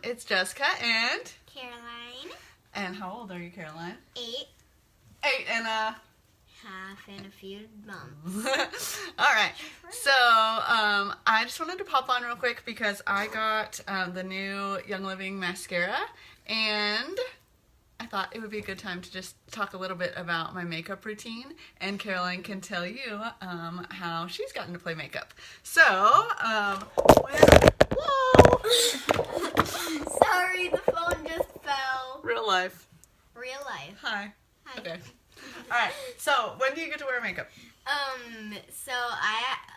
It's Jessica and Caroline. And how old are you, Caroline? 8. 8 and half and a few months. Alright, so I just wanted to pop on real quick because I got the new Young Living mascara, and I thought it would be a good time to just talk a little bit about my makeup routine, and Caroline can tell you how she's gotten to play makeup. So, whoa! Sorry, the phone just fell. Real life. Real life. Hi. Hi. Okay. Alright, so when do you get to wear makeup? So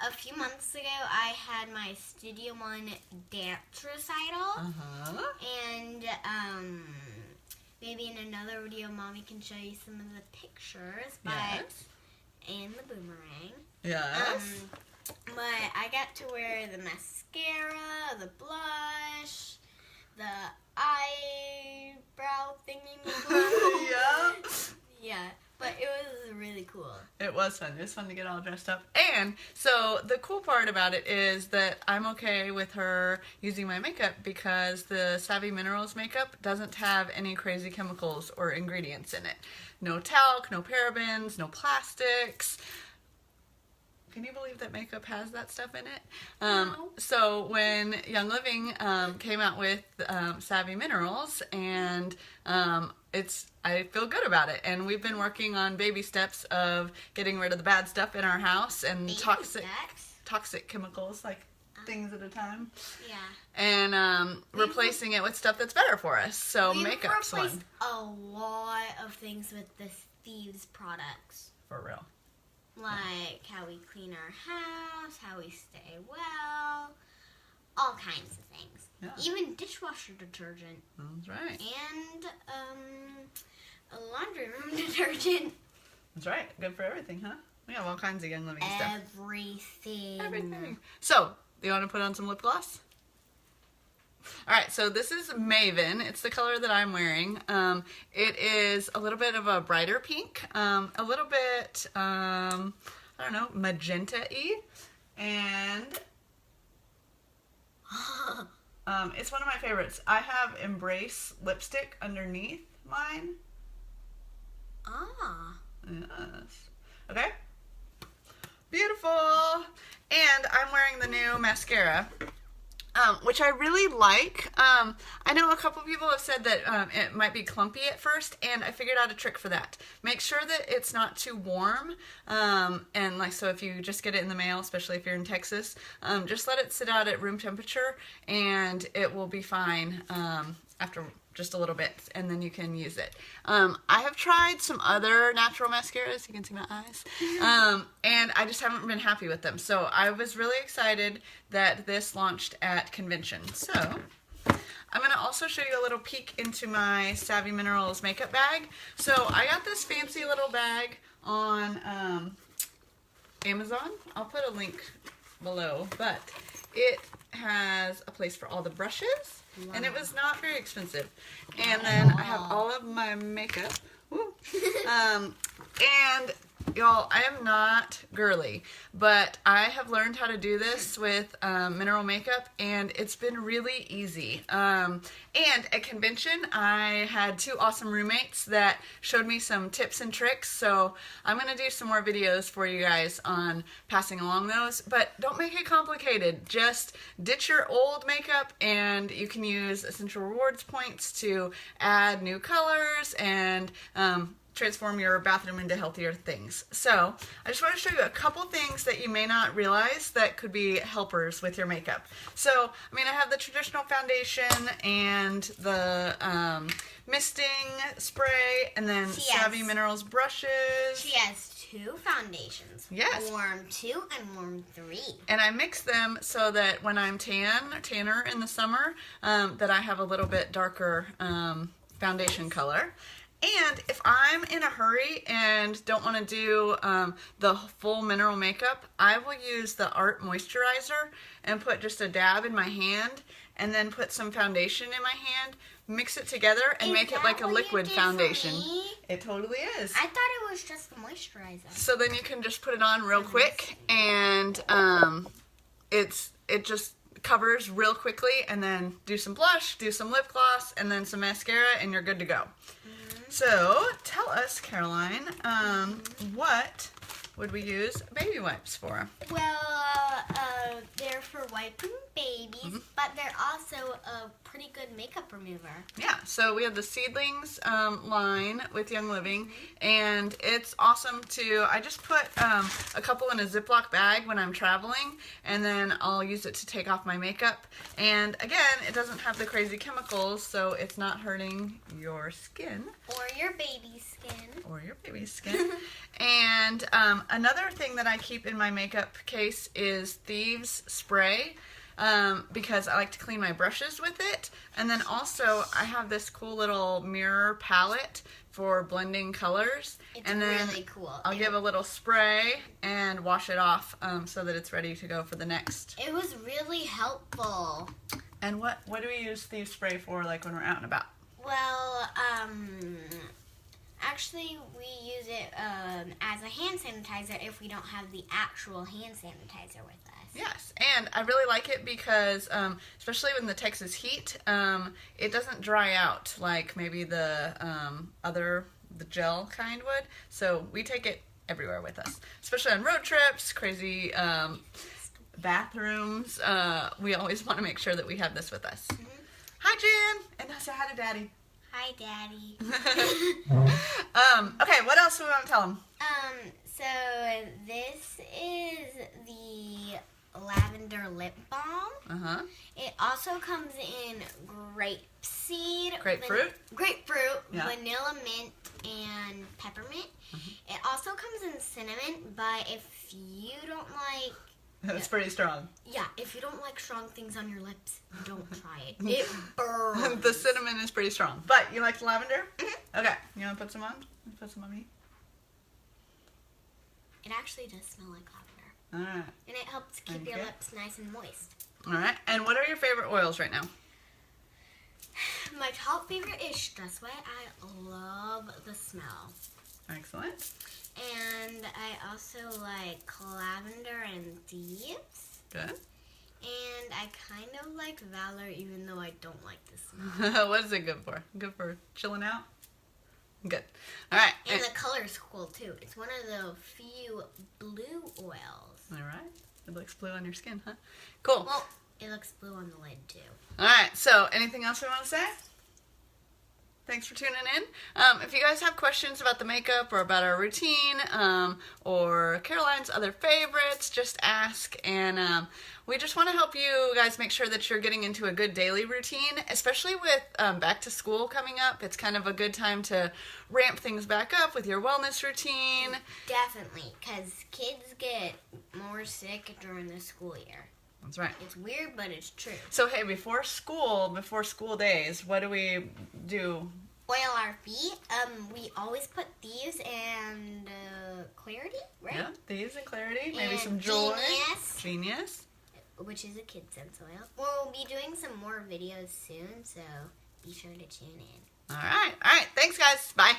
a few months ago, I had my Studio One dance recital. And, maybe in another video, Mommy can show you some of the pictures. Yes. And the boomerang. Yes. But I got to wear the mascara, the blush, the eyebrow thingy. Yeah. Yeah, but it was really cool. It was fun. It was fun to get all dressed up. And so the cool part about it is that I'm okay with her using my makeup because the Savvy Minerals makeup doesn't have any crazy chemicals or ingredients in it. No talc, no parabens, no plastics. Can you believe that makeup has that stuff in it? No. So when Young Living came out with Savvy Minerals, and I feel good about it. And we've been working on baby steps of getting rid of the bad stuff in our house and toxic chemicals, like things at a time. Yeah. And replacing it with stuff that's better for us. So makeup's one. We've replaced a lot of things with the Thieves products. For real. Like how we clean our house, how we stay well, all kinds of things. Yeah. Even dishwasher detergent. That's right. And a laundry room detergent. That's right. Good for everything, huh? We have all kinds of Young Living stuff. Everything. So, do you want to put on some lip gloss? Alright, so this is Maven. It's the color that I'm wearing. It is a little bit of a brighter pink, a little bit, I don't know, magenta-y, and it's one of my favorites. I have Embrace lipstick underneath mine. Ah. Yes. Okay. Beautiful. And I'm wearing the new mascara, which I really like. I know a couple people have said that it might be clumpy at first, and I figured out a trick for that. Make sure that it's not too warm, and like so if you just get it in the mail, especially if you're in Texas, just let it sit out at room temperature, and it will be fine after just a little bit, and then you can use it. I have tried some other natural mascaras, you can see my eyes, and I just haven't been happy with them. So I was really excited that this launched at convention. So I'm going to also show you a little peek into my Savvy Minerals makeup bag. So I got this fancy little bag on Amazon. I'll put a link below, but it has a place for all the brushes. Wow. And it was not very expensive. And then I have all of my makeup. Woo. And y'all, I am not girly, but I have learned how to do this with mineral makeup, and it's been really easy. And at convention, I had 2 awesome roommates that showed me some tips and tricks, so I'm going to do some more videos for you guys on passing along those, but don't make it complicated. Just ditch your old makeup, and you can use Essential Rewards points to add new colors and transform your bathroom into healthier things. So I just want to show you a couple things that you may not realize that could be helpers with your makeup. So, I mean, I have the traditional foundation and the misting spray, and then Savvy Minerals brushes. She has 2 foundations. Yes. Warm 2 and Warm 3. And I mix them so that when I'm tanner in the summer, that I have a little bit darker foundation color. And if I'm in a hurry and don't want to do the full mineral makeup, I will use the Art Moisturizer and put just a dab in my hand, and then put some foundation in my hand, mix it together, and make it like a liquid foundation. It totally is. I thought it was just the moisturizer. So then you can just put it on real quick, and it just covers real quickly, and then do some blush, do some lip gloss, and then some mascara, and you're good to go. So tell us, Caroline, what would we use baby wipes for? Well, they're for wiping babies, but they're also a pretty good makeup remover. Yeah, so we have the Seedlings line with Young Living, and it's awesome to, I just put a couple in a Ziploc bag when I'm traveling, and then I'll use it to take off my makeup. And again, it doesn't have the crazy chemicals, so it's not hurting your skin. Or your baby's skin. Or your baby's skin. And another thing that I keep in my makeup case is Thieves Spray, because I like to clean my brushes with it. And then also I have this cool little mirror palette for blending colors. It's and then really cool. I'll give a little spray and wash it off so that it's ready to go for the next. It was really helpful. And what do we use Thieves Spray for, like when we're out and about? Well, actually, we use it as a hand sanitizer if we don't have the actual hand sanitizer with us. Yes, and I really like it because, especially in the Texas heat, it doesn't dry out like maybe the the gel kind would. So we take it everywhere with us, especially on road trips, crazy bathrooms. We always want to make sure that we have this with us. Hi, Jen, and now say hi to Daddy. Hi, Daddy. Okay, what else do we want to tell them? So this is the lavender lip balm. It also comes in grapeseed, Grapefruit, yeah. vanilla mint, and peppermint. It also comes in cinnamon, but if you don't like... It's pretty strong. Yeah, if you don't like strong things on your lips, don't try it. It burns. The cinnamon is pretty strong. But you like the lavender? Okay, you want to put some on? Put some on me? It actually does smell like lavender. All right. And it helps keep your lips nice and moist. All right. And what are your favorite oils right now? My top favorite is Stress Wet. I love the smell. Excellent. And I also like lavender and thieves. Good. And I kind of like Valor, even though I don't like the smell. What is it good for? Good for chilling out? Good. All right. And the color's cool, too. It's one of the few blue oils. All right. It looks blue on your skin, huh? Cool. Well, it looks blue on the lid, too. All right. So, anything else we want to say? Thanks for tuning in. If you guys have questions about the makeup or about our routine or Caroline's other favorites, just ask. And we just want to help you guys make sure that you're getting into a good daily routine, especially with back to school coming up. It's kind of a good time to ramp things back up with your wellness routine. Definitely, because kids get more sick during the school year. That's right. It's weird, but it's true. So, hey, before school days, what do we do? Oil our feet. We always put Thieves and Clarity, right? Yeah, Thieves and Clarity. Maybe And some Joy. Genius. Which is a kid sense oil. We'll be doing some more videos soon, so be sure to tune in. All right. Thanks, guys. Bye.